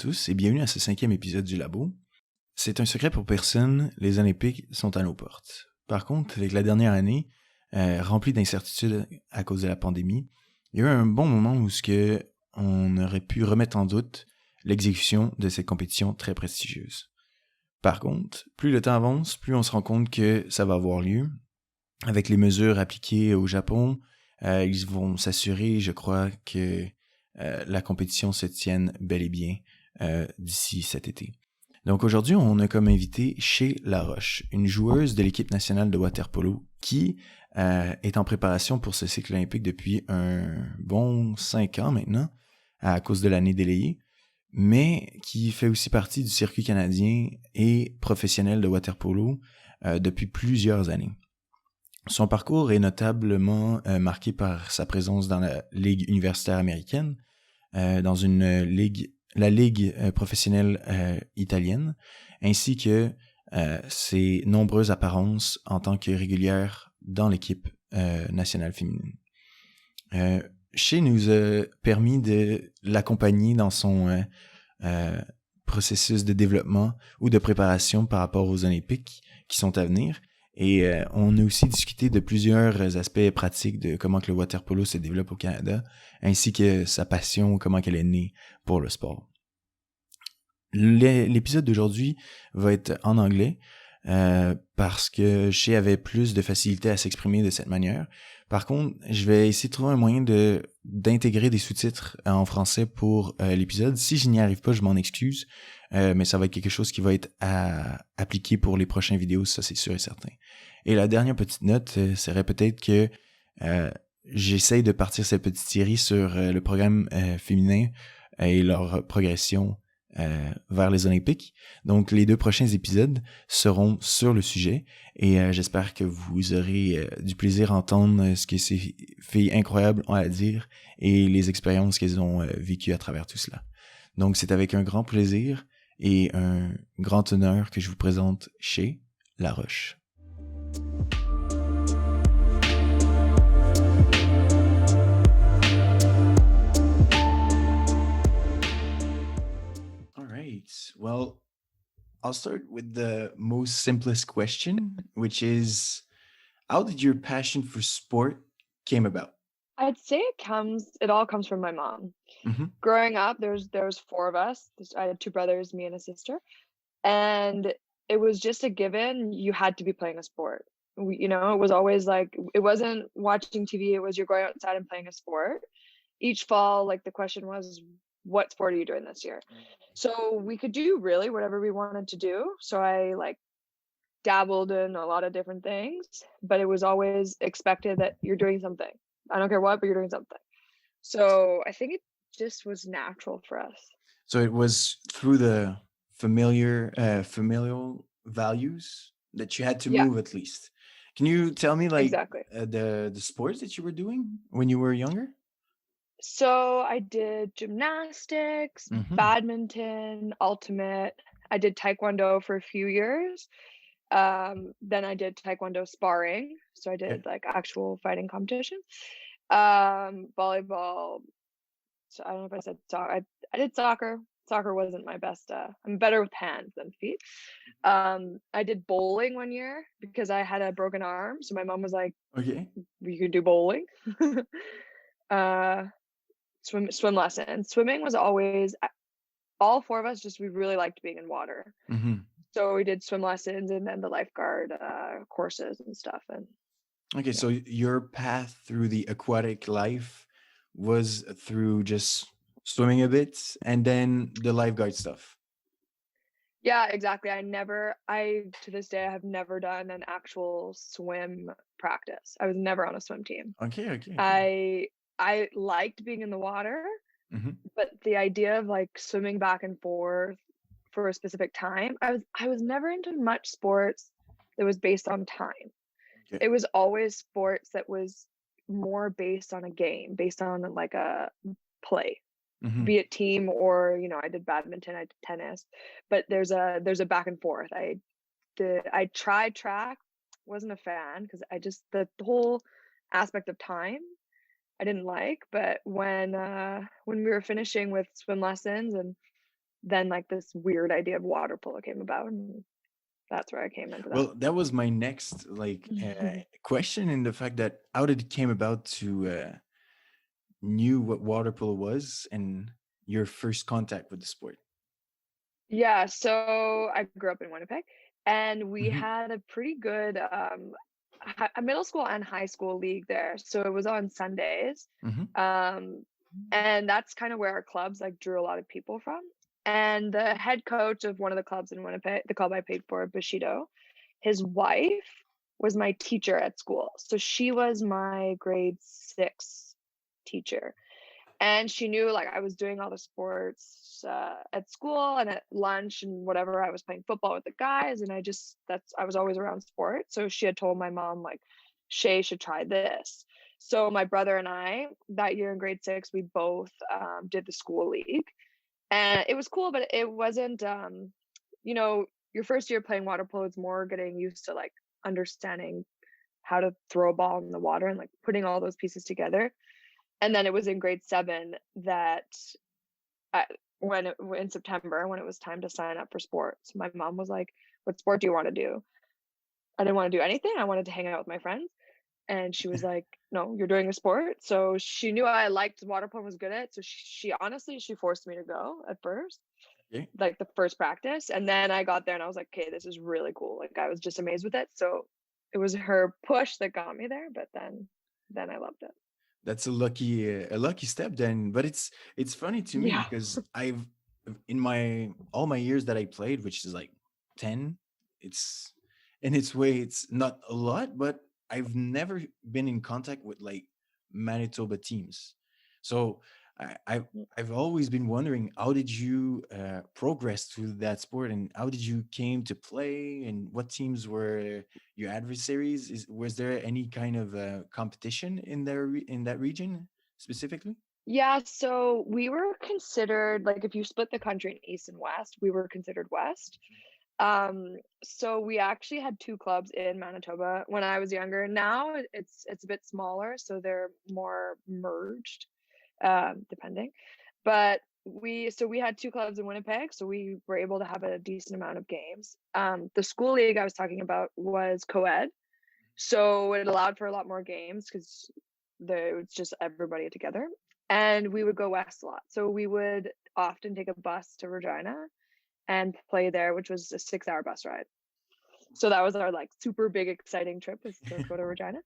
tous et bienvenue à ce 5e épisode du Lab0. C'est un secret pour personne, les Olympiques sont à nos portes. Par contre, avec la dernière année, remplie d'incertitudes à cause de la pandémie, il y a eu un bon moment où on aurait pu remettre en doute l'exécution de cette compétition très prestigieuse. Par contre, plus le temps avance, plus on se rend compte que ça va avoir lieu. Avec les mesures appliquées au Japon, ils vont s'assurer, je crois, que la compétition se tienne bel et bien d'ici cet été. Donc aujourd'hui, on a comme invité Shae La Roche, une joueuse de l'équipe nationale de Water-polo qui est en préparation pour ce cycle olympique depuis un bon 5 ans maintenant, à cause de l'année délayée, mais qui fait aussi partie du circuit canadien et professionnel de Water-polo depuis plusieurs années. Son parcours est notablement marqué par sa présence dans la Ligue universitaire américaine, dans la Ligue professionnelle italienne, ainsi que ses nombreuses apparences en tant que régulière dans l'équipe nationale féminine. Shae nous a permis de l'accompagner dans son processus de développement ou de préparation par rapport aux Olympiques qui sont à venir. Et on a aussi discuté de plusieurs aspects pratiques de comment que le water-polo se développe au Canada, ainsi que sa passion, comment qu'elle est née pour le sport. L'épisode d'aujourd'hui va être en anglais parce que Shae avait plus de facilité à s'exprimer de cette manière. Par contre, je vais essayer de trouver un moyen d'intégrer des sous-titres en français pour l'épisode. Si je n'y arrive pas, je m'en excuse, mais ça va être quelque chose qui va être appliqué pour les prochaines vidéos, ça c'est sûr et certain. Et la dernière petite note serait peut-être que j'essaye de partir cette petite série sur le programme féminin et leur progression vers les Olympiques. Donc, les 2 prochains épisodes seront sur le sujet et j'espère que vous aurez du plaisir à entendre ce que ces filles incroyables ont à dire et les expériences qu'elles ont vécues à travers tout cela. Donc, c'est avec un grand plaisir et un grand honneur que je vous présente Shae La Roche. Well, I'll start with the most simplest question, which is, how did your passion for sport came about? I'd say it all comes from my mom. Mm-hmm. Growing up, there was 4 of us. I had 2 brothers, me and a sister, and it was just a given you had to be playing a sport. It was always like, it wasn't watching TV, it was you're going outside and playing a sport. Each fall, like the question was, what sport are you doing this year? So we could do really whatever we wanted to do. So I dabbled in a lot of different things, but it was always expected that you're doing something. I don't care what, but you're doing something. So I think it just was natural for us. So it was through the familial values that you had to move at least. Can you tell me Exactly. The sports that you were doing when you were younger? So I did gymnastics, badminton, ultimate. I did taekwondo for a few years. Then I did taekwondo sparring. So I did actual fighting competition. Volleyball. So I don't know if I said soccer. I did soccer. Soccer wasn't my best. I'm better with hands than feet. I did bowling one year because I had a broken arm. So my mom was like, "Okay, you can do bowling." Swim lessons. Swimming was always, all 4 of us, we really liked being in water. Mm-hmm. So we did swim lessons and then the lifeguard courses and stuff. And okay, so your path through the aquatic life was through just swimming a bit and then the lifeguard stuff. Yeah, exactly. To this day, I have never done an actual swim practice. I was never on a swim team. Okay. I liked being in the water, but the idea of swimming back and forth for a specific time, I was never into much sports that was based on time. Okay. It was always sports that was more based on a game, based on a play, be it team or I did badminton, I did tennis, but there's a back and forth. I tried track, wasn't a fan because the whole aspect of time I didn't like. But when we were finishing with swim lessons and then like this weird idea of water polo came about, and that's where I came into that. Well, that was my next question, in the fact that how did it came about to knew what water polo was and your first contact with the sport. Yeah, so I grew up in Winnipeg, and we Hmm. had a pretty good a middle school and high school league there. So it was on Sundays. Hmm. Um, and that's kind of where our clubs like drew a lot of people from. And the head coach of one of the clubs in Winnipeg, the club I played for, Bushido, his wife was my teacher at school. So she was my grade 6 teacher. And she knew like I was doing all the sports at school and at lunch and whatever. I was playing football with the guys, and I was always around sports. So she had told my mom like Shae should try this. So my brother and I that year in grade 6, we both did the school league, and it was cool, but it wasn't you know, your first year playing water polo is more getting used to like understanding how to throw a ball in the water and like putting all those pieces together. And then it was in grade 7 that in September, when it was time to sign up for sports, my mom was like, "What sport do you want to do?" I didn't want to do anything. I wanted to hang out with my friends. And she was like, "No, you're doing a sport." So she knew I liked water polo, was good at it. So she honestly, she forced me to go at first, Okay. like the first practice. And then I got there and I was like, "Okay, this is really cool." Like I was just amazed with it. So it was her push that got me there, but then I loved it. That's a lucky step then. But it's funny to me Yeah. because I've in my all my years that I played, which is like 10, it's in its way it's not a lot, but I've never been in contact with like Manitoba teams. So I've always been wondering, how did you progress through that sport, and how did you came to play, and what teams were your adversaries? Was there any kind of competition in in that region specifically? Yeah, so we were considered like if you split the country in East and West, we were considered West. So we actually had 2 clubs in Manitoba when I was younger. Now it's a bit smaller, so they're more merged, depending. But we had 2 clubs in Winnipeg, so we were able to have a decent amount of games. The school league I was talking about was co-ed, so it allowed for a lot more games because it was just everybody together. And we would go west a lot. So we would often take a bus to Regina and play there, which was a 6-hour bus ride. So that was our like super big exciting trip, was to go to Regina.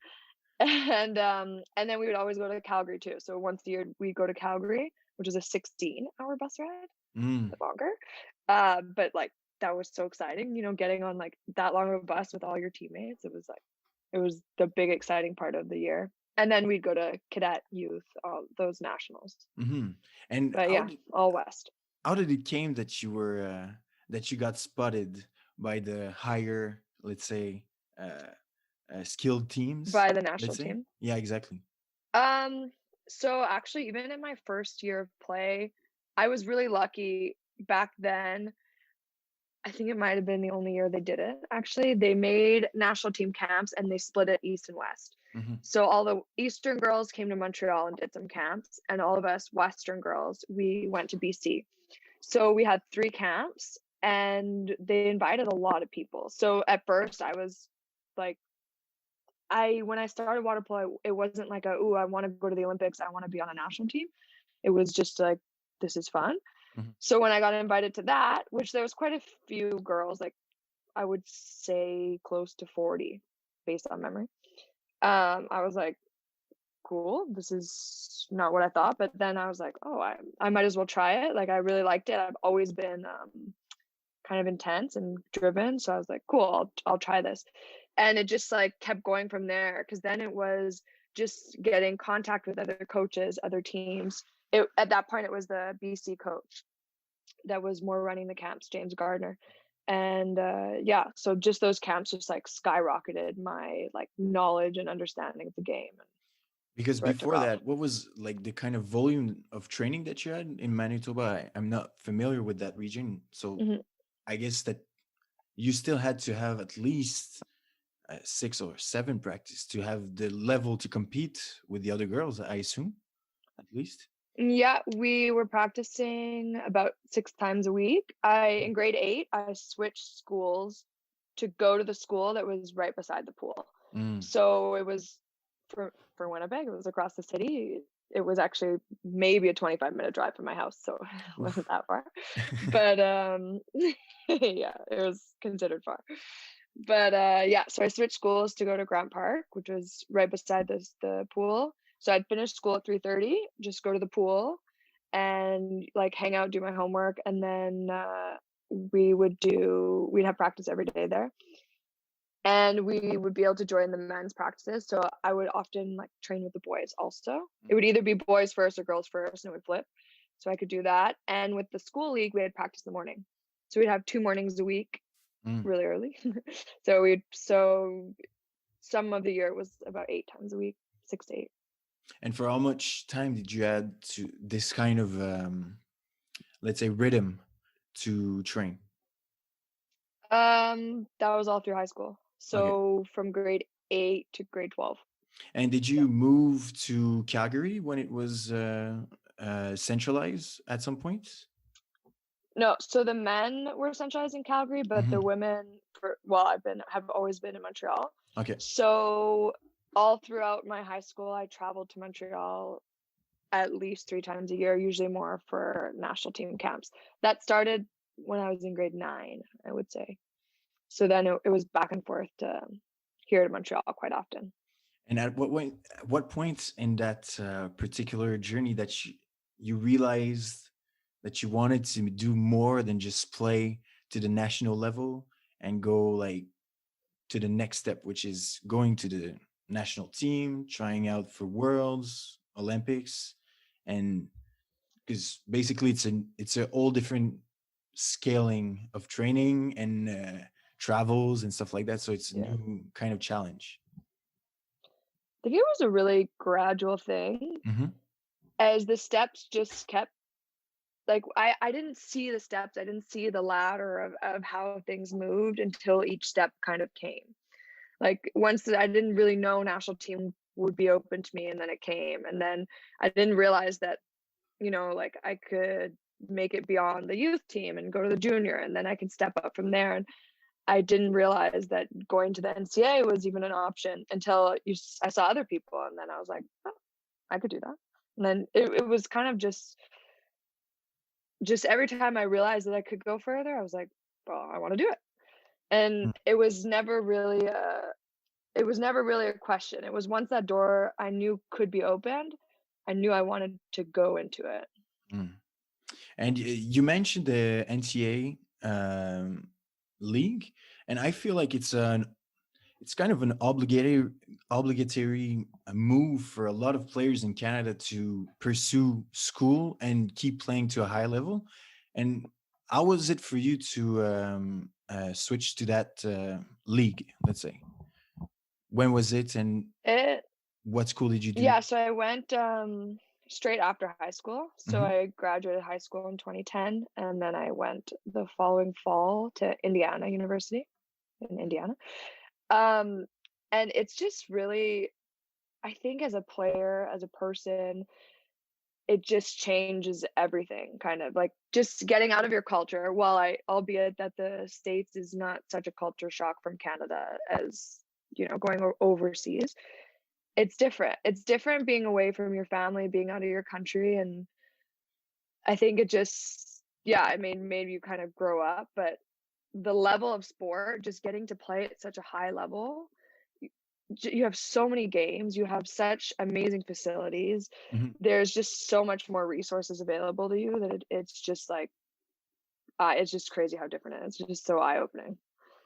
And then we would always go to Calgary too. So once a year we go to Calgary, which is a 16-hour bus ride, Mm. longer. But like that was so exciting, getting on like that long of a bus with all your teammates. It was the big exciting part of the year. And then we'd go to cadet youth, all those nationals. Hmm. And But yeah, all west. how did it came that you were that you got spotted by the higher, let's say, uh, skilled teams? By the Let's national say, team. yeah, exactly. So actually, even in my first year of play, I was really lucky back then. I think it might have been the only year they did it. Actually, they made national team camps and they split it east and west. Hmm. So all the eastern girls came to Montreal and did some camps, and all of us western girls, we went to BC. So we had 3 camps, and they invited a lot of people. So at first I was like, when I started water polo, it wasn't like I want to go to the Olympics, I want to be on a national team. It was just like, this is fun. Hmm. So when I got invited to that, which there was quite a few girls, like I would say close to 40 based on memory. I was like, cool, this is not what I thought. But then I was like, oh, I might as well try it. Like I really liked it. I've always been kind of intense and driven. So I was like, cool, I'll try this. And it just like kept going from there, because then it was just getting contact with other coaches, other teams. At that point, it was the BC coach that was more running the camps, James Gardner. And yeah, so just those camps just like skyrocketed my like knowledge and understanding of the game. And Because that's where it took before off. that, what was like the kind of volume of training that you had in Manitoba? I'm not familiar with that region, so Hmm. I guess that you still had to have at least 6 or 7 practice to have the level to compete with the other girls, I assume, at least. Yeah, we were practicing about 6 times a week. In grade 8, I switched schools to go to the school that was right beside the pool. Mm. So it was for Winnipeg, it was across the city. It was actually maybe a 25-minute drive from my house, so it wasn't Oof. that far. But, yeah, it was considered far. But, yeah, so I switched schools to go to Grant Park, which was right beside the pool. So I'd finish school at 3:30, just go to the pool and, like, hang out, do my homework, and then, we'd have practice every day there. And we would be able to join the men's practices, so I would often, like, train with the boys also. It would either be boys first or girls first, and it would flip, so I could do that, and with the school league, we had practice in the morning. So we'd have 2 mornings a week Mm. really early. So some of the year it was about 8 times a week, 6 to 8. And for how much time did you add to this kind of, let's say, rhythm to train? That was all through high school. Okay. So from grade 8 to grade 12. And did Yeah. you move to Calgary when it was centralized at some point? No, so the men were centralized in Calgary, but the Hmm. women have always been in Montreal. Okay. So all throughout my high school, I traveled to Montreal at least 3 times a year, usually more for national team camps. That started when I was in grade 9, I would say. So then it was back and forth to here to Montreal quite often. And at what point in that particular journey that you realized that you wanted to do more than just play to the national level and go like to the next step, which is going to the national team, trying out for Worlds, Olympics, and because basically it's a all different scaling of training and travels and stuff like that. So it's a Yeah. new kind of challenge. I think it was a really gradual thing Hmm. as the steps just kept like I didn't see the steps. I didn't see the ladder of how things moved until each step kind of came. Like I didn't really know national team would be open to me and then it came. And then I didn't realize that, like I could make it beyond the youth team and go to the junior and then I could step up from there. And I didn't realize that going to the NCAA was even an option until I saw other people and then I was like, oh, I could do that. And then it was kind of just every time I realized that I could go further, I was like, well, I want to do it. And it was never really a question. It was once that door I knew could be opened, I knew I wanted to go into it. Mm. And you mentioned the NCAA league, and I feel like it's kind of an obligatory move for a lot of players in Canada to pursue school and keep playing to a high level. And how was it for you to switch to that league? Let's say, when was it, and It what school did you do? Yeah, so I went straight after high school. So Hmm. I graduated high school in 2010 and then I went the following fall to Indiana University in Indiana. Um and it's just really I think as a player, as a person, it just changes everything kind of like just getting out of your culture. While albeit that the States is not such a culture shock from Canada as, going overseas, it's different being away from your family, being out of your country, and I think it just yeah, I mean, made you kind of grow up, but the level of sport, just getting to play at such a high level, y you have so many games, you have such amazing facilities. Hmm. There's just so much more resources available to you that it's just crazy how different it is. It's just so eye-opening.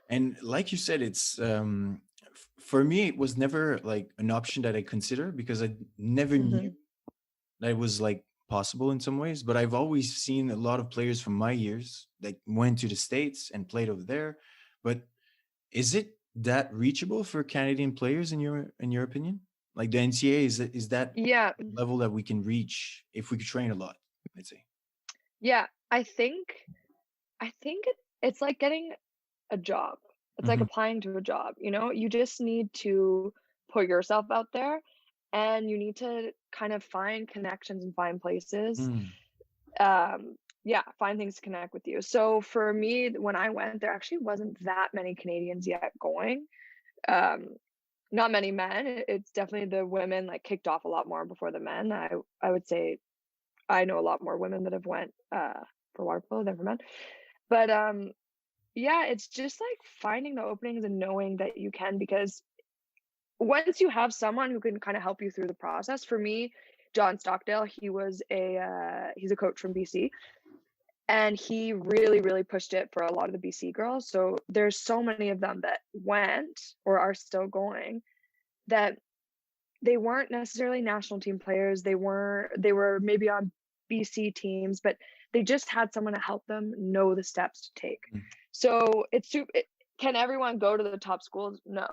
And like you said, it's for me, it was never like an option that I consider because I never knew Mhm. that it was like possible in some ways. But I've always seen a lot of players from my years that went to the States and played over there. But is it that reachable for Canadian players in your opinion? Like the NCAA is that Yeah. level that we can reach if we could train a lot, let's say. Yeah, it's like getting a job. It's like Hmm. applying to a job, you just need to put yourself out there and you need to kind of find connections and find places. Mm. Yeah, find things to connect with you. So for me, when I went, there actually wasn't that many Canadians yet going. Um, Not many men. It's definitely the women like kicked off a lot more before the men. I would say I know a lot more women that have went for water polo than for men. But yeah, it's just like finding the openings and knowing that you can, because once you have someone who can kind of help you through the process. For me, John Stockdale, he's a coach from BC, and he really, really pushed it for a lot of the BC girls. So there's so many of them that went or are still going that they weren't necessarily national team players. They were maybe on BC teams, but they just had someone to help them know the steps to take. Mm. So can everyone go to the top schools? No.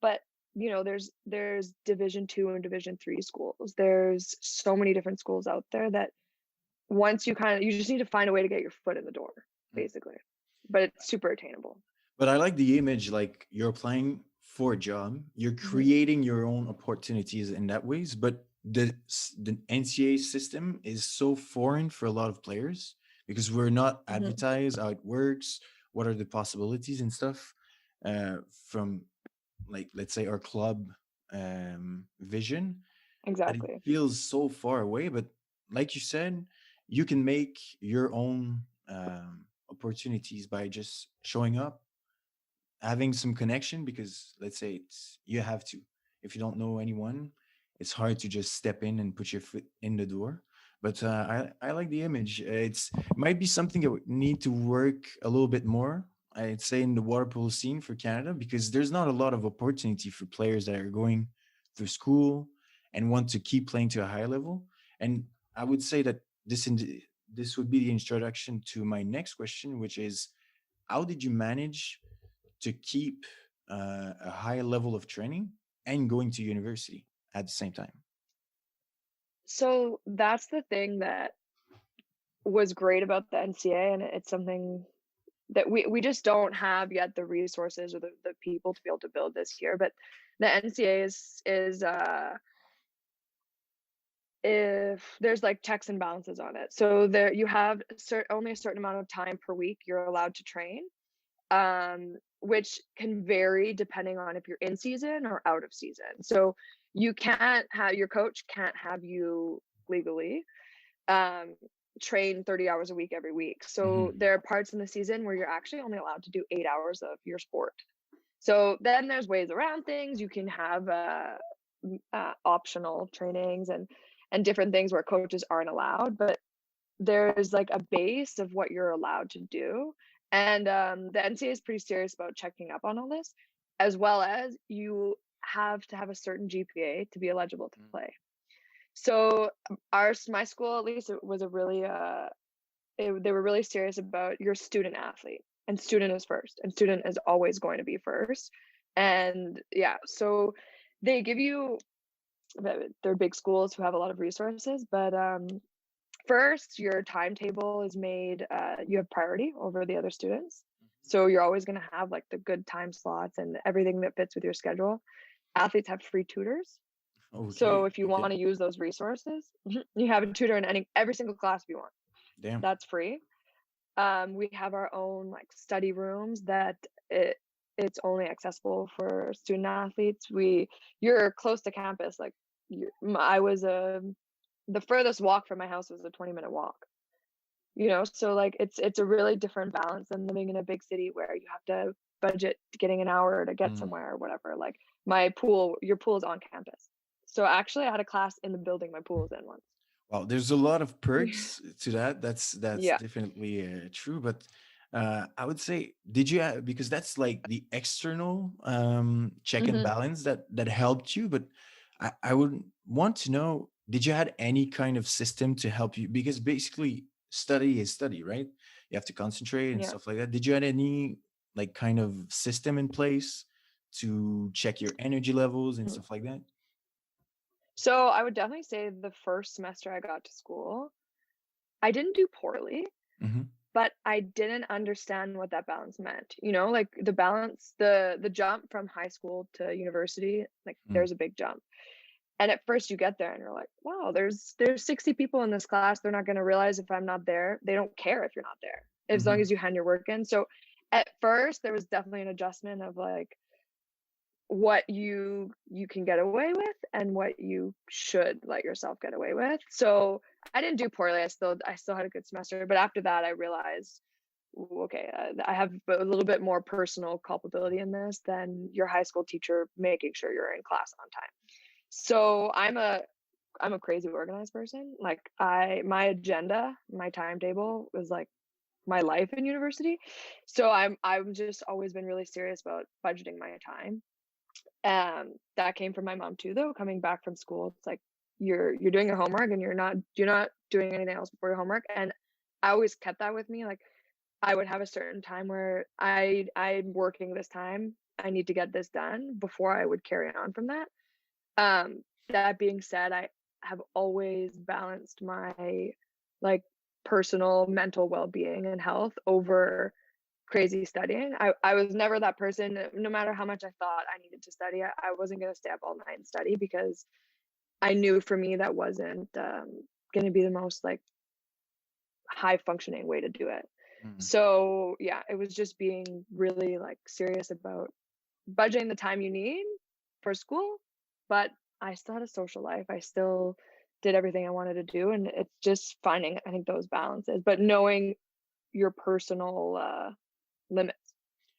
But there's Division 2 and Division 3 schools. There's so many different schools out there that once you just need to find a way to get your foot in the door, Mm. basically. But it's super attainable. But I like the image, like you're applying for a job, you're creating your own opportunities in that ways, but the NCAA system is so foreign for a lot of players because we're not advertised how it works, what are the possibilities and stuff from, like, let's say our club vision, that it Exactly. feels so far away. But like you said, you can make your own opportunities by just showing up, having some connection, because let's say you have to, if you don't know anyone, it's hard to just step in and put your foot in the door. But I like the image. It might be something that we need to work a little bit more, I'd say, in the water polo scene for Canada, because there's not a lot of opportunity for players that are going through school and want to keep playing to a high level. And I would say that this would be the introduction to my next question, which is, how did you manage to keep a high level of training and going to university at the same time? So that's the thing that was great about the NCAA, and it's something that we just don't have yet the resources or the people to be able to build this here. But the NCAA is if there's like checks and balances on it. So there you have only a certain amount of time per week you're allowed to train, which can vary depending on if you're in season or out of season. So your coach can't have you legally train 30 hours a week every week. So there are parts in the season where you're actually only allowed to do 8 hours of your sport. So then there's ways around things. You can have optional trainings and different things where coaches aren't allowed, but there's like a base of what you're allowed to do. And the NCAA is pretty serious about checking up on all this, as well as you have to have a certain GPA to be eligible to play. So my school, at least, it was a really they were really serious about your student athlete, and student is first, and student is always going to be first. And yeah, so they give you, they're big schools who have a lot of resources, but first your timetable is made, you have priority over the other students. So you're always going to have like the good time slots and everything that fits with your schedule. Athletes have free tutors. So if you want to use those resources, you have a tutor in every single class if you want. Damn. That's free. We have our own like study rooms that it's only accessible for student athletes. You're close to campus. Like the furthest walk from my house was a 20-minute walk. So like it's a really different balance than living in a big city where you have to budget getting an hour to get somewhere or whatever. Like your pool is on campus. So actually I had a class in the building my pool was in once. Well, there's a lot of perks to that. That's Yeah. definitely true. But I would say, did you because that's like the external check and balance that helped you. But I would want to know, did you had any kind of system to help you? Because basically, study is study, right? You have to concentrate and Yeah. stuff like that. Did you had any like kind of system in place to check your energy levels and stuff like that? So I would definitely say the first semester I got to school, I didn't do poorly, but I didn't understand what that balance meant. Like the balance, the jump from high school to university, like there's a big jump. And at first you get there and you're like, wow, there's 60 people in this class. They're not going to realize if I'm not there. They don't care if you're not there, as long Mm-hmm. as you hand your work in. So at first there was definitely an adjustment of like what you can get away with and what you should let yourself get away with. So I didn't do poorly. I still had a good semester, but after that I realized, "Ooh, okay, I have a little bit more personal culpability in this than your high school teacher making sure you're in class on time." So I'm a crazy organized person. Like my agenda, my timetable was like my life in university. So I've just always been really serious about budgeting my time. That came from my mom too, though. Coming back from school, it's like you're doing your homework and you're not doing anything else before your homework. And I always kept that with me. Like I would have a certain time where I'm working this time. I need to get this done before I would carry on from that. That being said, I have always balanced my like personal mental well-being and health over crazy studying. I was never that person, no matter how much I thought I needed to study, I wasn't going to stay up all night and study because I knew for me that wasn't going to be the most like high functioning way to do it. Mm. So yeah, it was just being really like serious about budgeting the time you need for school, but I still had a social life. I still did everything I wanted to do, and it's just finding, I think, those balances, but knowing your personal limits.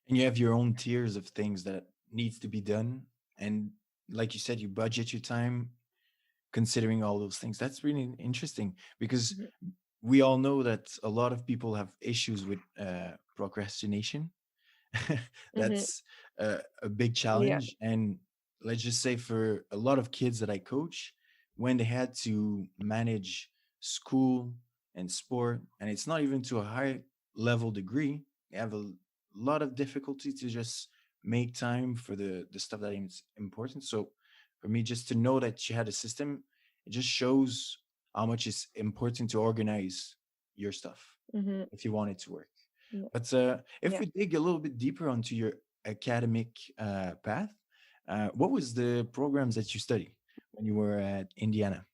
And you have your own tiers of things that needs to be done, and like you said, you budget your time considering all those things. That's really interesting because Mhm, we all know that a lot of people have issues with procrastination. mhm, That's a big yeah, challenge. And let's just say for a lot of kids that I coach, when they had to manage school and sport, and it's not even to a high level degree, they have a lot of difficulty to just make time for the stuff that is important. So for me, just to know that you had a system, it just shows how much it's important to organize your stuff mhm, if you want it to work. yeah, But if yeah. we dig a little bit deeper onto your academic path, what was the programs that you studied when you were at Indiana?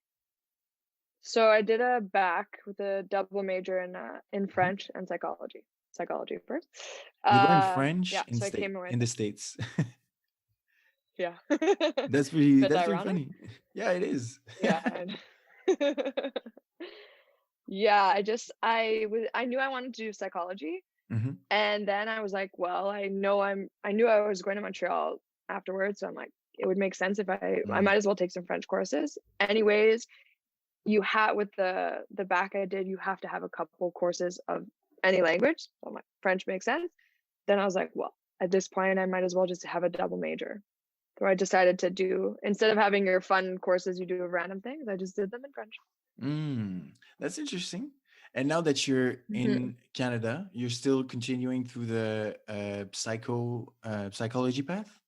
So I did a back with a double major in Mhm. French and psychology. Psychology first. You learned French Yeah, so I came away with in the that. States. Yeah. Bit That's pretty ironic. funny. Yeah, it is. Yeah. Yeah, I knew I wanted to do psychology. Hmm. And then I was like, well, I knew I was going to Montreal afterwards. So I'm like, it would make sense if I Mm. might as well take some French courses. Anyways, you have with the back I did, you have to have a couple courses of any language. So I'm like, French makes sense. Then I was like, well, at this point, I might as well just have a double major. So I decided to do, instead of having your fun courses you do of random things, I just did them in French. Mm. That's interesting. And now that you're Mhm, in Canada, you're still continuing through the psychology path?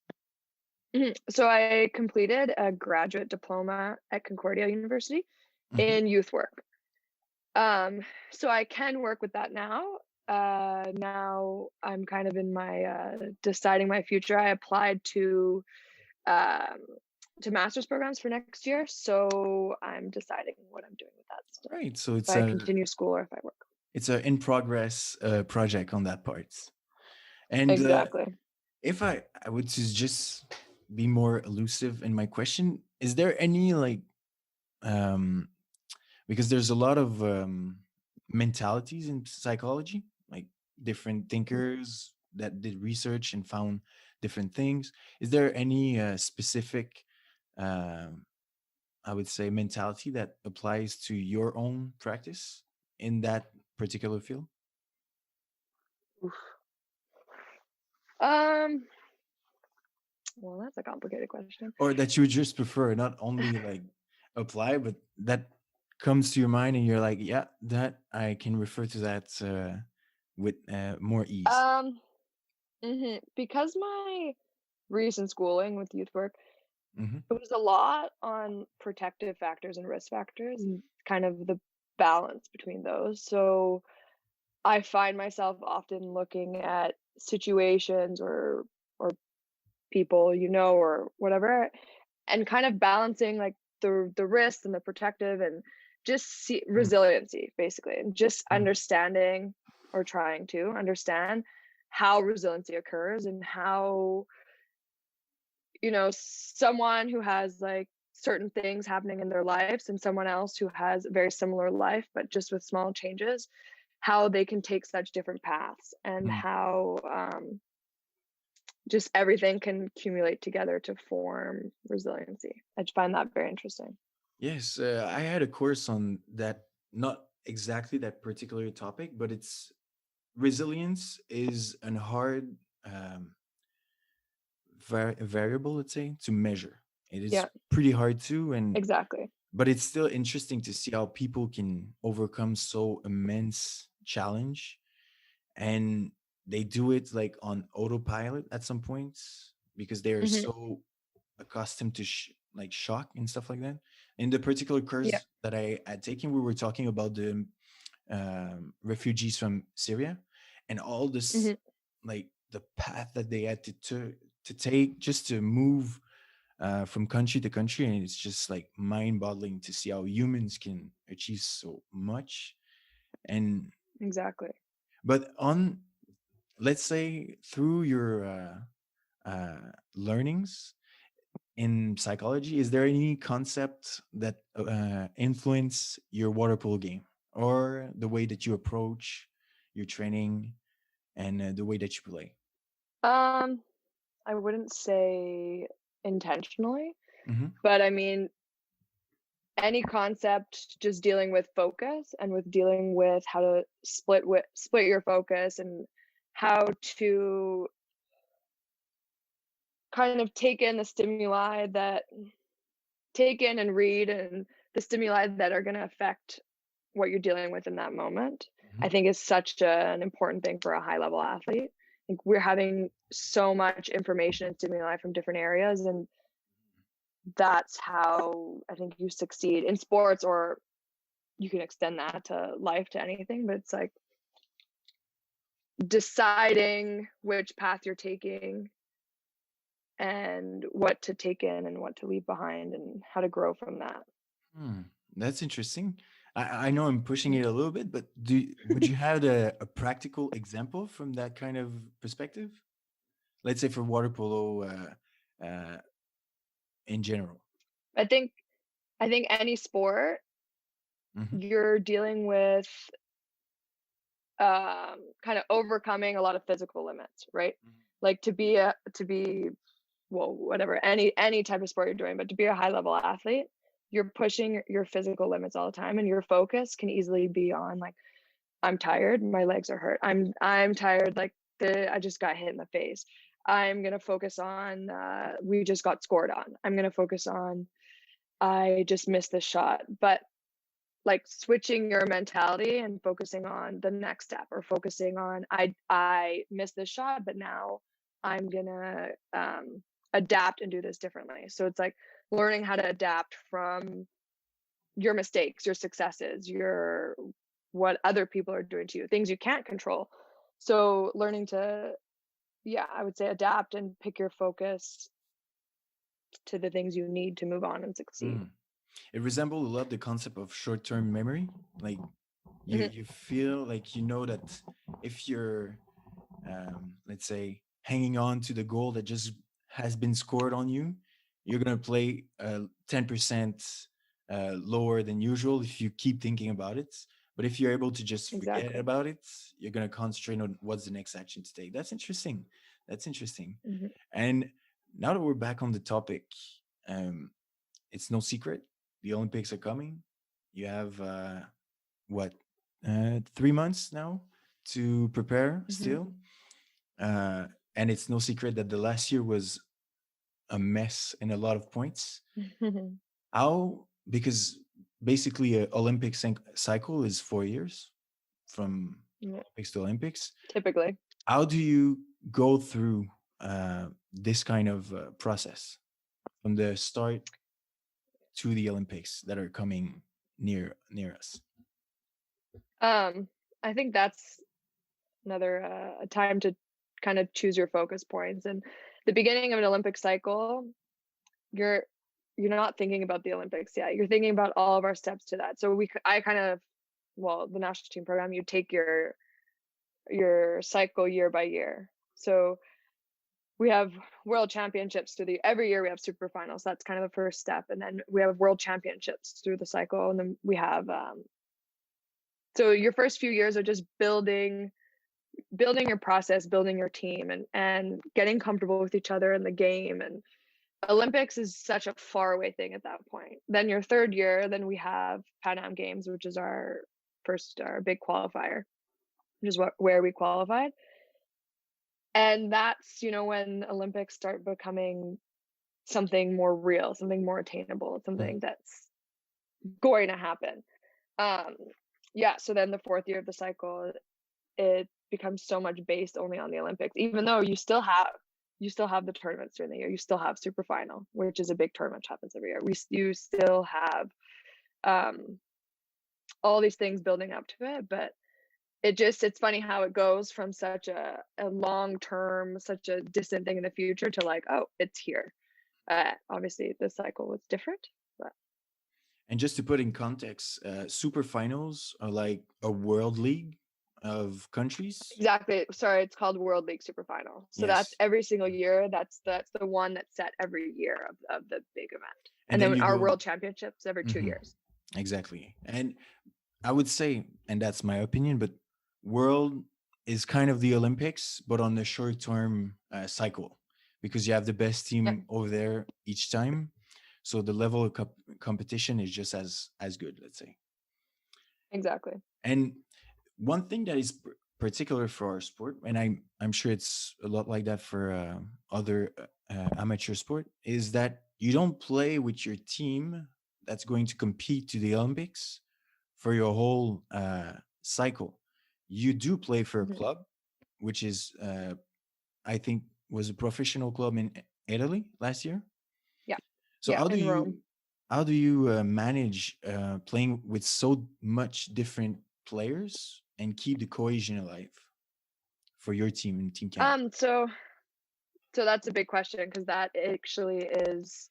mhm. So I completed a graduate diploma at Concordia University Hmm. in youth work. Um, so I can work with that now. Now I'm kind of in my deciding my future. I applied um, to master's programs for next year, so I'm deciding what I'm doing with that still. Right. So If I continue school or if I work. it's a in progress project on that part. And Exactly. if I would just be more elusive in my question, is there any like um because there's a lot of mentalities in psychology, like different Mm. thinkers that did research and found different things. Is there any specific um I would say mentality that applies to your own practice in that particular field? Oof. Um, well, that's a complicated question. Or that you just prefer, not only like apply, but that comes to your mind and you're like, yeah, that I can refer to that with more ease. Um, because my recent schooling with youth work, Hmm. it was a lot on protective factors and risk factors and kind of the balance between those. So I find myself often looking at situations or people, or whatever, and kind of balancing like the risks and the protective and just resiliency basically, and just understanding or trying to understand how resiliency occurs and how, you know, someone who has like certain things happening in their lives and someone else who has a very similar life but just with small changes, how they can take such different paths and how just everything can accumulate together to form resiliency. I find that very interesting. Yes, I had a course on that, not exactly that particular topic, but it's resilience is an hard variable, let's say, to measure. It is pretty hard to, and exactly. But it's still interesting to see how people can overcome so immense challenge, and they do it like on autopilot at some points because they are so accustomed to like shock and stuff like that. In the particular course that I had taken, we were talking about the refugees from Syria and all this like the path that they had to take just to move from country to country, and it's just like mind-boggling to see how humans can achieve so much. And exactly. But on, let's say, through your learnings in psychology, is there any concept that influence your water polo game or the way that you approach your training and the way that you play? I wouldn't say intentionally, but I mean, any concept just dealing with focus and with dealing with how to split your focus and how to kind of take in the stimuli that take in and read and the stimuli that are going to affect what you're dealing with in that moment, I think is such an important thing for a high level athlete. I think we're having so much information and stimuli from different areas, and that's how I think you succeed in sports, or you can extend that to life, to anything, but it's like deciding which path you're taking and what to take in and what to leave behind and how to grow from that. That's interesting. I know I'm pushing it a little bit, but would you have a practical example from that kind of perspective? Let's say for water polo in general. I think any sport, you're dealing with kind of overcoming a lot of physical limits, right? Like to be well, whatever, any type of sport you're doing, but to be a high level athlete, you're pushing your physical limits all the time, and your focus can easily be on like, I'm tired, my legs are hurt, I'm tired, like I just got hit in the face. I'm gonna focus on we just got scored on. I'm gonna focus on I just missed this shot. But like switching your mentality and focusing on the next step, or focusing on I missed this shot, but now I'm gonna adapt and do this differently. So it's like learning how to adapt from your mistakes, your successes, your what other people are doing to you, things you can't control. So learning to, I would say adapt and pick your focus to the things you need to move on and succeed. It resembles a lot the concept of short-term memory. Like you feel like you know that if you're, let's say, hanging on to the goal that just has been scored on you, you're gonna play 10% lower than usual if you keep thinking about it. But if you're able to just forget about it, you're gonna concentrate on what's the next action to take. That's interesting. And now that we're back on the topic, it's no secret the Olympics are coming. You have 3 months now to prepare still, and it's no secret that the last year was a mess in a lot of points. How? Because basically an Olympic cycle is 4 years from Olympics to Olympics. Typically. How do you go through this kind of process from the start to the Olympics that are coming near us? I think that's another time to kind of choose your focus points. And the beginning of an Olympic cycle, you're you're not thinking about the Olympics yet. You're thinking about all of our steps to that. So I kind of, well, the national team program, you take your cycle year by year. So we have world championships every year we have super finals. That's kind of the first step. And then we have world championships through the cycle. And then we have, so your first few years are just building your process, building your team, and getting comfortable with each other in the game. And Olympics is such a far away thing at that point. Then your third year, then we have Pan Am Games, which is our big qualifier, which is where we qualified. And that's, when Olympics start becoming something more real, something more attainable, something that's going to happen. So then the fourth year of the cycle, it becomes so much based only on the Olympics, even though you still have the tournaments during the year. You still have super final, which is a big tournament which happens every year. You still have all these things building up to it, but it's funny how it goes from such a long term, such a distant thing in the future to like, oh, it's here. Obviously the cycle was different, but. And just to put in context, super finals are like a world league of countries. Exactly. Sorry, it's called World League Super Final. So that's every single year. That's the one that's set every year of the big event. And then our world championships every 2 years. Exactly. And I would say, and that's my opinion, but World is kind of the Olympics, but on the short term cycle, because you have the best team over there each time. So the level of competition is just as good, let's say. Exactly. And one thing that is particular for our sport, and I'm sure it's a lot like that for other amateur sport, is that you don't play with your team that's going to compete to the Olympics for your whole cycle. You do play for a club, which is I think was a professional club in Italy last year. Yeah. So how do you manage playing with so much different players and keep the cohesion alive for your team and Team Canada? So that's a big question, because that actually is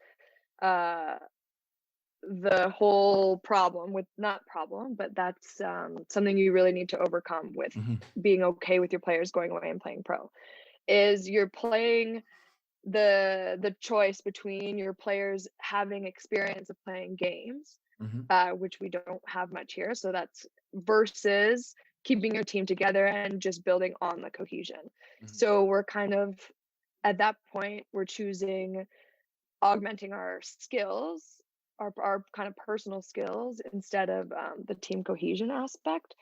the whole problem but that's something you really need to overcome with being okay with your players going away and playing pro, is you're playing the choice between your players having experience of playing games, which we don't have much here. So that's versus keeping your team together and just building on the cohesion. So we're kind of, at that point, we're choosing augmenting our skills, our kind of personal skills, instead of the team cohesion aspect,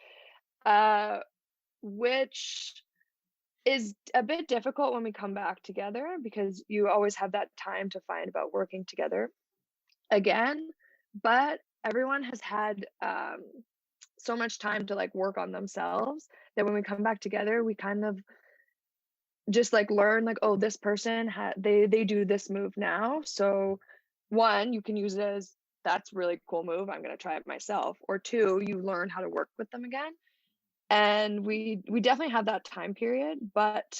which is a bit difficult when we come back together, because you always have that time to find about working together again. But everyone has had so much time to like work on themselves that when we come back together, we kind of just like learn like, oh, this person they do this move now. So one, you can use it as, that's really cool move, I'm going to try it myself. Or two, you learn how to work with them again. And we definitely have that time period, but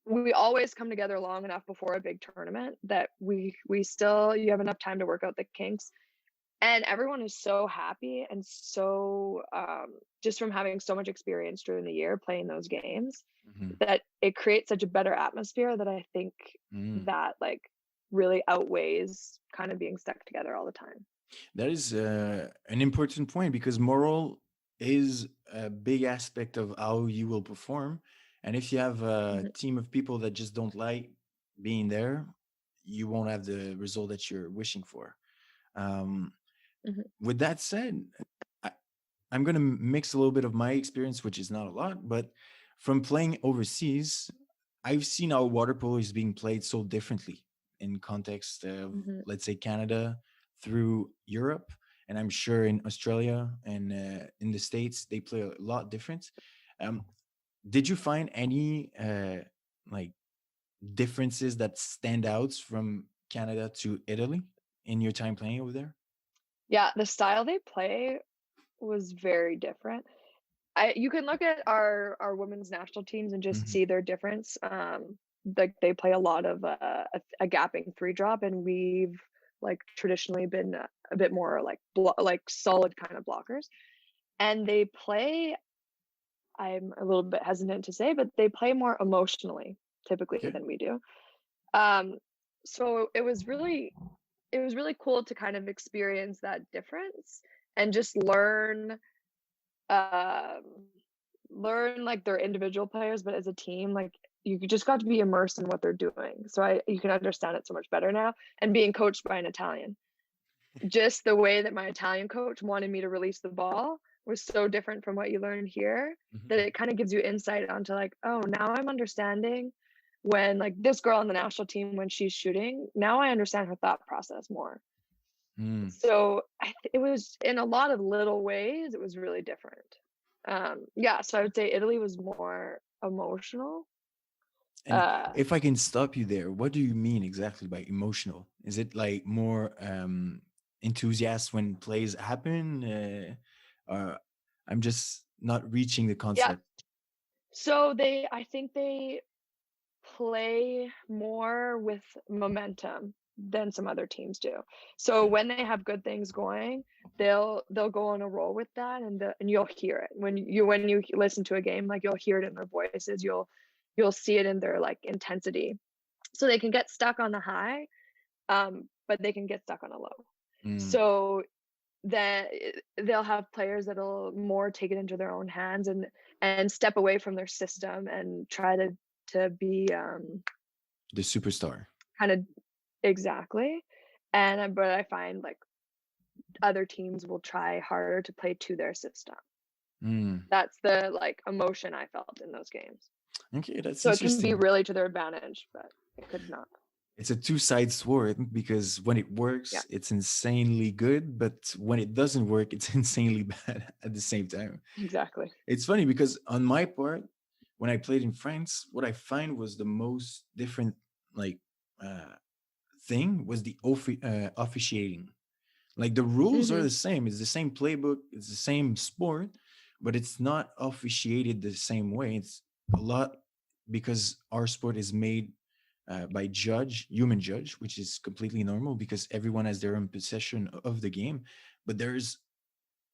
we always come together long enough before a big tournament that you have enough time to work out the kinks. And everyone is so happy and so just from having so much experience during the year playing those games, that it creates such a better atmosphere that I think that like really outweighs kind of being stuck together all the time. That is an important point, because moral is a big aspect of how you will perform. And if you have a team of people that just don't like being there, you won't have the result that you're wishing for. With that said, I'm going to mix a little bit of my experience, which is not a lot, but from playing overseas, I've seen how water polo is being played so differently in context of, let's say, Canada through Europe. And I'm sure in Australia and in the States, they play a lot different. Did you find any like differences that stand out from Canada to Italy in your time playing over there? Yeah, the style they play was very different. You can look at our women's national teams and just see their difference. like they play a lot of a gapping 3-drop, and we've like traditionally been a bit more like like solid kind of blockers. And they play, I'm a little bit hesitant to say, but they play more emotionally typically Okay. than we do. So it was really cool to kind of experience that difference and just um, learn like their individual players, but as a team, like you just got to be immersed in what they're doing. So you can understand it so much better now. And being coached by an Italian, just the way that my Italian coach wanted me to release the ball was so different from what you learned here that it kind of gives you insight onto like, oh, now I'm understanding when like this girl on the national team, when she's shooting, now I understand her thought process more. Mm. So it was in a lot of little ways, it was really different. Yeah, so I would say Italy was more emotional. And if I can stop you there, what do you mean exactly by emotional? Is it like more enthusiast when plays happen? Or I'm just not reaching the Yeah, concept. so I think they play more with momentum than some other teams do. So when they have good things going, they'll go on a roll with that, and you'll hear it when you listen to a game. Like you'll hear it in their voices. You'll see it in their like intensity. So they can get stuck on the high, but they can get stuck on a low. Mm. So then they'll have players that'll more take it into their own hands and step away from their system and try to be The superstar. kind of exactly. And but I find like other teams will try harder to play to their system. Mm. That's the like emotion I felt in those games. Okay, that's So it can be interesting. really to their advantage, but it could not. It's a two-sided sword because when it works, Yeah, it's insanely good, but when it doesn't work, it's insanely bad at the same time. exactly. It's funny because on my part, when I played in France, what I find was the most different like uh, thing was the officiating. Like the rules are Mm-hmm. the same. It's the same playbook. It's the same sport, but it's not officiated the same way. It's a lot because our sport is made by human judge, which is completely normal because everyone has their own possession of the game. But there's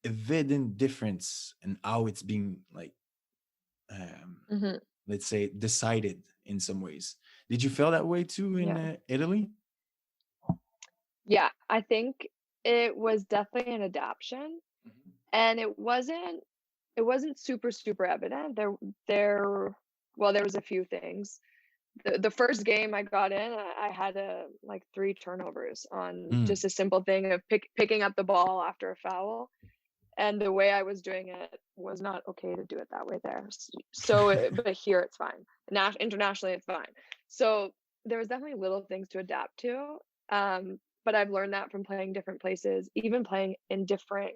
evident difference in how it's being like, um, Mm-hmm. let's say, decided in some ways. Did you feel that way too in Yeah. Italy? Yeah, I think it was definitely an adaptation, and it wasn't super evident. There was a few things. The first game I got in, I had like 3 turnovers on Mm. just a simple thing of picking up the ball after a foul, and the way I was doing it was not okay to do it that way there. But here it's fine. Internationally, it's fine. So there was definitely little things to adapt to. But I've learned that from playing different places, even playing in different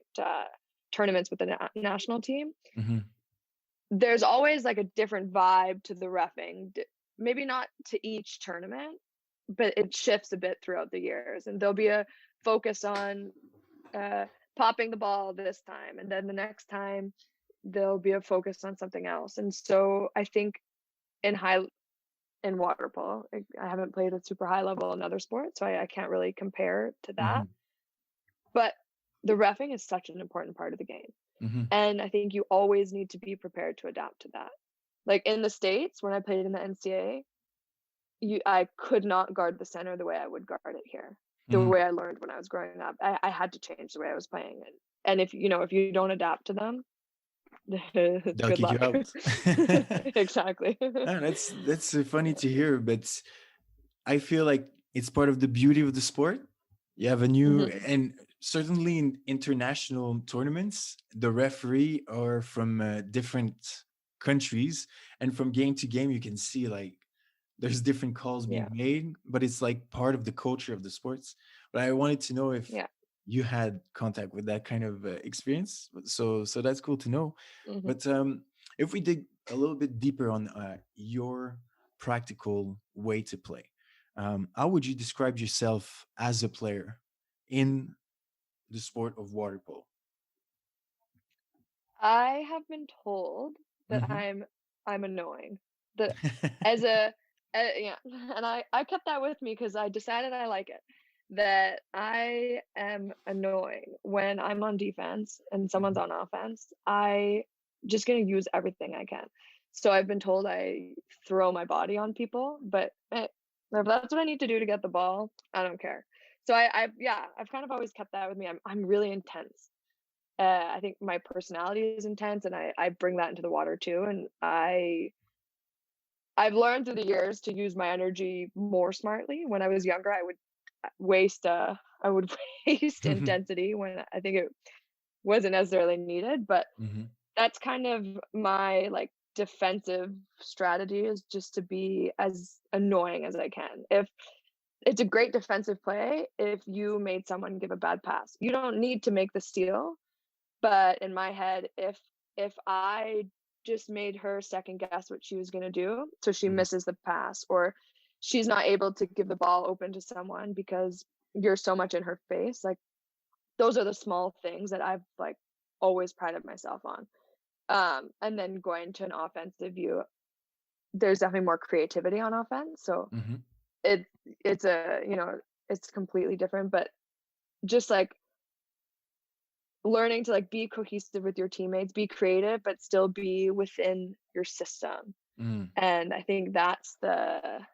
tournaments with the national team. Mm-hmm. There's always like a different vibe to the reffing. Maybe not to each tournament, but it shifts a bit throughout the years. And there'll be a focus on popping the ball this time, and then the next time there'll be a focus on something else. And so I think in water polo, I haven't played at super high level in other sports, so I can't really compare to that. Mm-hmm. But the reffing is such an important part of the game, Mm-hmm. and I think you always need to be prepared to adapt to that. Like in the States, when I played in the NCAA, I could not guard the center the way I would guard it here. The Mm-hmm. way I learned when I was growing up, I had to change the way I was playing it. And if you don't adapt to them, They'll good kick you luck. out. Exactly. Ah, that's funny to hear, but I feel like it's part of the beauty of the sport. You have a new, Hmm. and certainly in international tournaments, the referee are from different countries, and from game to game, you can see like there's different calls being Yeah. made, but it's like part of the culture of the sports. But I wanted to know if Yeah. you had contact with that kind of experience. So that's cool to know. Hmm. But if we dig a little bit deeper on your practical way to play, how would you describe yourself as a player in the sport of water polo? I have been told that Mm-hmm. I'm annoying. That as a Yeah, and I kept that with me because I decided I like it. That I am annoying when I'm on defense and someone's Mhm. on offense. I just gonna use everything I can. So I've been told I throw my body on people, but if that's what I need to do to get the ball, I don't care. So I've kind of always kept that with me. I'm really intense. I think my personality is intense, and I bring that into the water too. And I've learned through the years to use my energy more smartly. When I was younger, I would waste intensity when I think it wasn't necessarily needed, but Mhm. that's kind of my like defensive strategy, is just to be as annoying as I can. If it's a great defensive play if you made someone give a bad pass. You don't need to make the steal, but in my head, if I just made her second guess what she was going to do, so she Mhm. misses the pass, or she's not able to give the ball open to someone because you're so much in her face, like those are the small things that I've like always prided myself on. And then going to an offensive view, there's definitely more creativity on offense. So Mhm. it it's a, it's completely different, but just like learning to like be cohesive with your teammates, be creative, but still be within your system. Mm. And I think that's I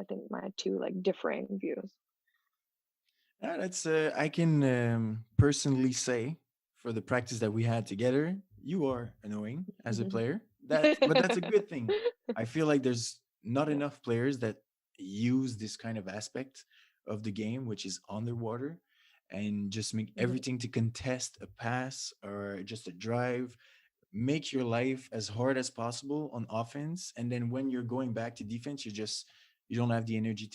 think my two like differing views. Yeah, that's I can personally say for the practice that we had together, you are annoying as a player. But that's a good thing. I feel like there's not Yeah. enough players that use this kind of aspect of the game, which is underwater, and just make Mhm. everything to contest a pass or just a drive, make your life as hard as possible on offense, and then when you're going back to defense, you don't have the energy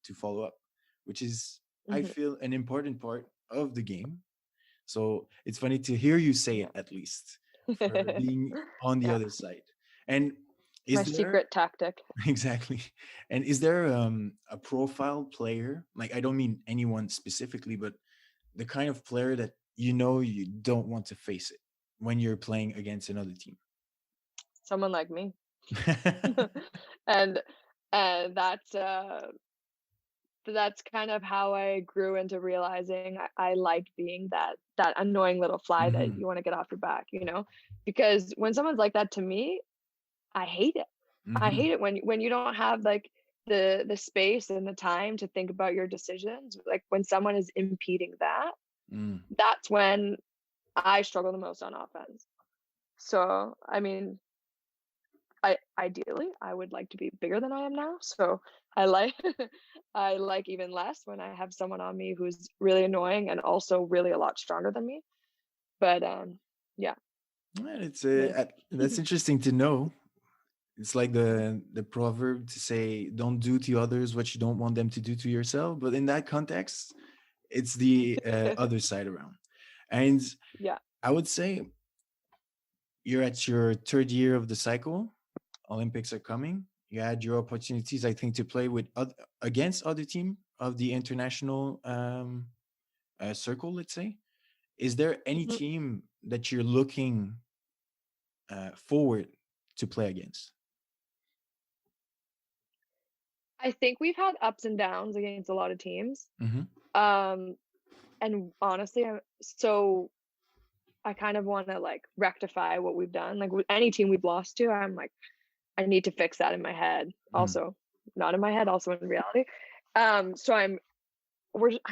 to follow up, which is, I Mhm. feel, an important part of the game. So it's funny to hear you say Yeah. it, at least for being on the Yeah. other side. And My is there secret tactic. exactly, and is there a profile player, like, I don't mean anyone specifically, but the kind of player that you don't want to face it when you're playing against another team? Someone like me. and and that's kind of how I grew into realizing I like being that annoying little fly that Mhm, you want to get off your back, because when someone's like that to me, I hate it. I mhm, hate it when you don't have like the space and the time to think about your decisions. Like when someone is impeding that, mm. that's when I struggle the most on offense. So, I mean, ideally I would like to be bigger than I am now. So I like I like even less when I have someone on me who's really annoying and also really a lot stronger than me. But yeah, Well, it's yeah. that's interesting to know. It's like the proverb to say, "Don't do to others what you don't want them to do to yourself." But in that context, it's the other side around. And Yeah. I would say you're at your third year of the cycle. Olympics are coming. You had your opportunities, I think, to play with against other team of the international circle. Let's say, is there any Mhm. team that you're looking forward to play against? I think we've had ups and downs against a lot of teams. Hmm. Um, and honestly, I kind of want to like rectify what we've done. Like with any team we've lost to, I'm like, I need to fix that in my head. Mm. Also, not in my head, also in reality. So I'm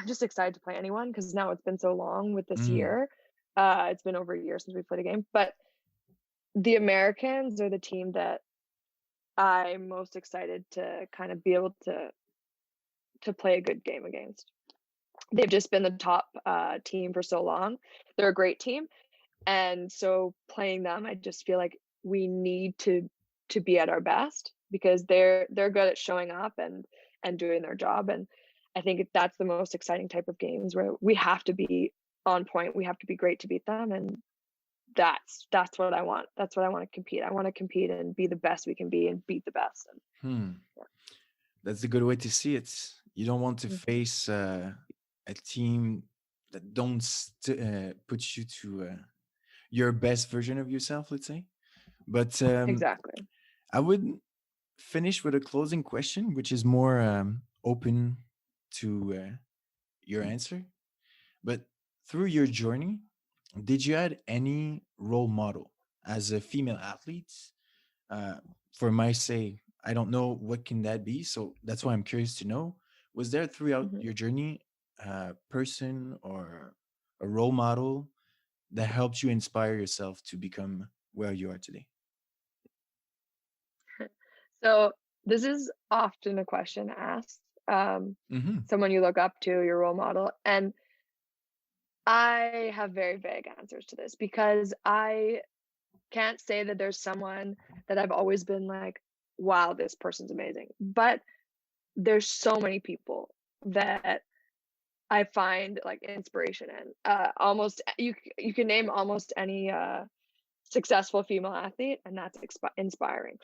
just excited to play anyone because now it's been so long with this Mm. year. It's been over a year since we played a game, but the Americans are the team that I'm most excited to kind of be able to play a good game against. They've just been the top team for so long. They're a great team, and so playing them, I just feel like we need to be at our best because they're good at showing up and doing their job. And I think that's the most exciting type of games where we have to be on point. We have to be great to beat them, and that's what I want. That's what I want to compete. I want to compete and be the best we can be and beat the best. And Hmm. That's a good way to see it. You don't want to yeah. face a team that don't put you to your best version of yourself, let's say. But Exactly. I would finish with a closing question, which is more open to your answer. But through your journey, did you had any role model as a female athlete? Uh, for my say, I don't know what can that be, so that's why I'm curious to know. Was there throughout Mhm. your journey a person or a role model that helped you inspire yourself to become where you are today? So this is often a question asked. Um, Mm-hmm. Someone you look up to, your role model, and I have very vague answers to this because I can't say that there's someone that I've always been like, wow, this person's amazing. But there's so many people that I find like inspiration in. Almost you can name almost any successful female athlete, and that's inspiring.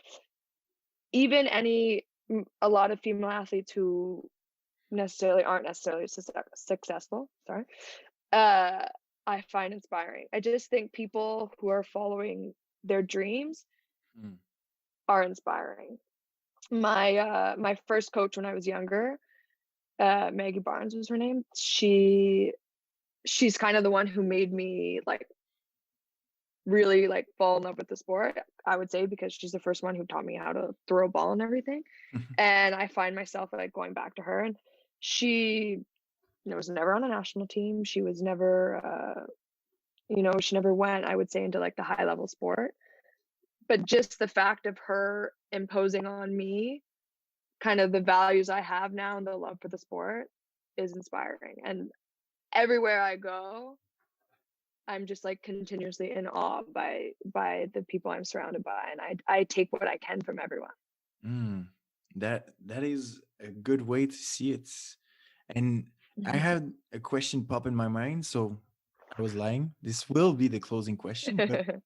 Even a lot of female athletes who aren't necessarily successful. Sorry, uh, I find inspiring. I just think people who are following their dreams Mm. are inspiring. My first coach when I was younger, Maggie Barnes was her name. She's kind of the one who made me like really like fall in love with the sport, I would say, because she's the first one who taught me how to throw a ball and everything. And I find myself like going back to her, and she was never on a national team. She was never she never went, I would say, into like the high level sport. But just the fact of her imposing on me kind of the values I have now and the love for the sport is inspiring. And everywhere I go, I'm just like continuously in awe by the people I'm surrounded by, and I take what I can from everyone. Mm. That is a good way to see it. And I had a question pop in my mind, so I was lying. This will be the closing question, but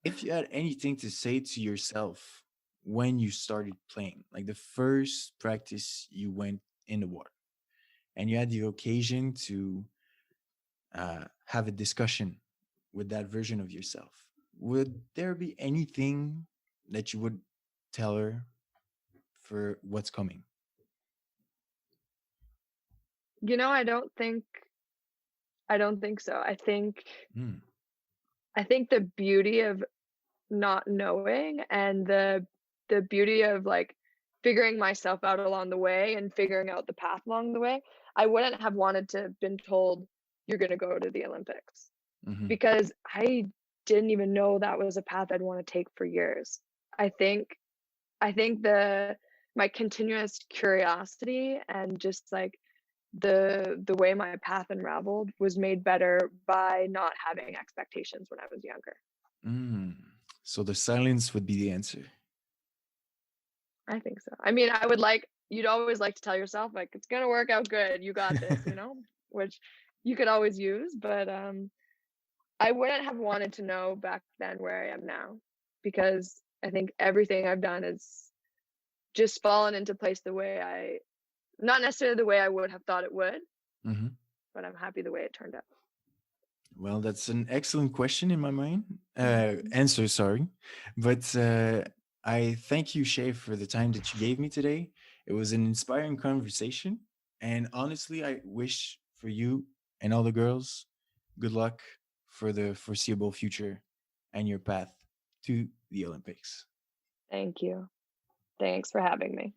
if you had anything to say to yourself when you started playing, like the first practice you went in the water, and you had the occasion to have a discussion with that version of yourself, would there be anything that you would tell her for what's coming? You know, I don't think so. Mm. I think the beauty of not knowing and the beauty of like figuring myself out along the way and figuring out the path along the way, I wouldn't have wanted to have been told you're going to go to the Olympics, Hmm. because I didn't even know that was a path I'd want to take for years. I think the my continuous curiosity and just like the way my path unraveled was made better by not having expectations when I was younger. Mm. So the silence would be the answer. I think so. I mean, you'd always like to tell yourself like it's gonna work out good, you got this, which you could always use, but I wouldn't have wanted to know back then where I am now, because I think everything I've done is just fallen into place not necessarily the way I would have thought it would, Hmm. but I'm happy the way it turned out. Well, that's an excellent question in my mind. Mhm. Answer, sorry. But I thank you, Shae, for the time that you gave me today. It was an inspiring conversation. And honestly, I wish for you and all the girls good luck for the foreseeable future and your path to the Olympics. Thank you. Thanks for having me.